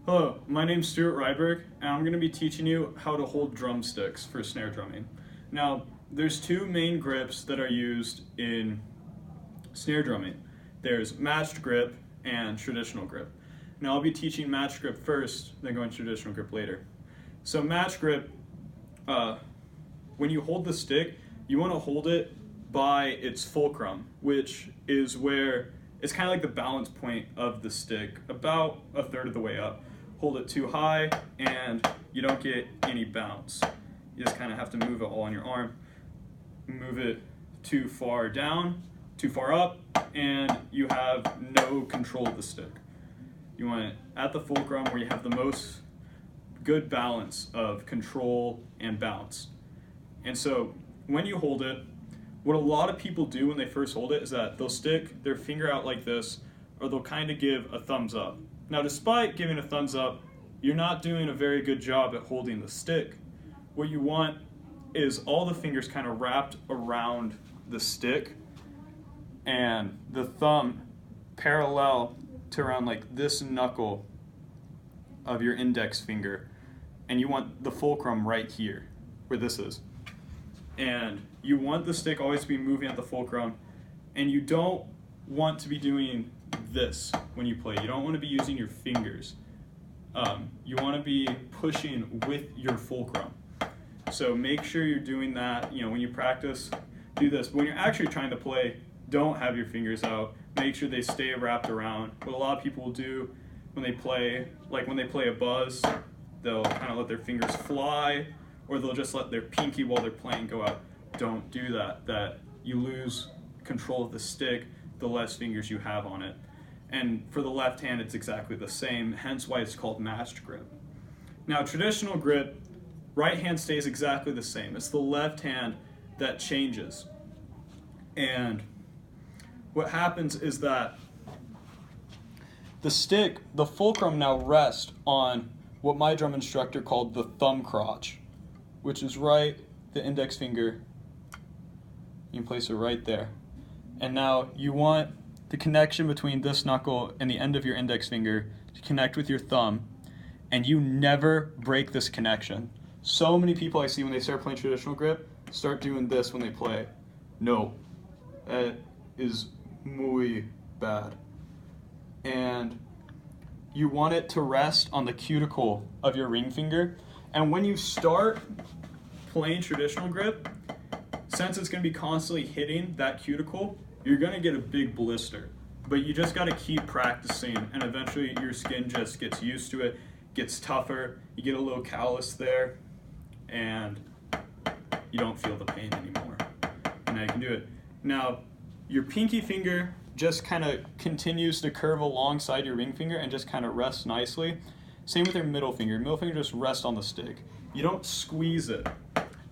Hello, my name's Stuart Ryberg, and I'm going to be teaching you how to hold drumsticks for snare drumming. Now, there's two main grips that are used in snare drumming. There's matched grip and traditional grip. Now, I'll be teaching matched grip first, then going to traditional grip later. So matched grip, when you hold the stick, you want to hold it by its fulcrum, which is where it's kind of like the balance point of the stick, about a third of the way up. Hold it too high and you don't get any bounce. You just kind of have to move it all on your arm. Move it too far down, too far up, and you have no control of the stick. You want it at the fulcrum where you have the most good balance of control and bounce. And so when you hold it, what a lot of people do when they first hold it is that they'll stick their finger out like this, or they'll kind of give a thumbs up. Now, despite giving a thumbs up, you're not doing a very good job at holding the stick. What you want is all the fingers kind of wrapped around the stick and the thumb parallel to around like this knuckle of your index finger. And you want the fulcrum right here, where this is. And you want the stick always to be moving at the fulcrum, and you don't want to be doing this when you play. You don't want to be using your fingers. You want to be pushing with your fulcrum. So make sure you're doing that. When you practice, do this. But when you're actually trying to play, don't have your fingers out. Make sure they stay wrapped around. What a lot of people will do when they play, like when they play a buzz, they'll kind of let their fingers fly, or they'll just let their pinky while they're playing go out. Don't do that. That you lose control of the stick the less fingers you have on it. And for the left hand, it's exactly the same, hence why it's called matched grip. Now, traditional grip, right hand stays exactly the same. It's the left hand that changes. And what happens is that the stick, the fulcrum now rests on what my drum instructor called the thumb crotch, which is right, the index finger. You can place it right there. And now you want the connection between this knuckle and the end of your index finger to connect with your thumb, and you never break this connection. So many people I see when they start playing traditional grip start doing this when they play. No, that is muy bad. And you want it to rest on the cuticle of your ring finger. And when you start playing traditional grip, since it's going to be constantly hitting that cuticle, you're going to get a big blister. But you just got to keep practicing, and eventually your skin just gets used to it, gets tougher, you get a little callus there, and you don't feel the pain anymore. And now you can do it. Now, your pinky finger just kind of continues to curve alongside your ring finger and just kind of rests nicely. Same with your middle finger. Your middle finger just rests on the stick. You don't squeeze it.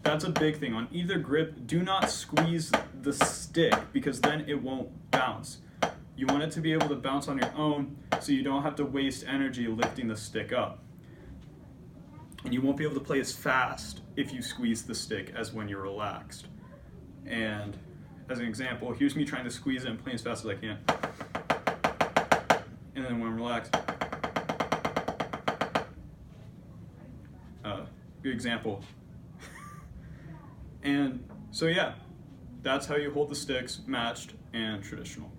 That's a big thing. On either grip, do not squeeze the stick, because then it won't bounce. You want it to be able to bounce on your own, so you don't have to waste energy lifting the stick up. And you won't be able to play as fast if you squeeze the stick as when you're relaxed. And as an example, here's me trying to squeeze it and playing as fast as I can. And then when I'm relaxed, good example. And so yeah, that's how you hold the sticks, matched and traditional.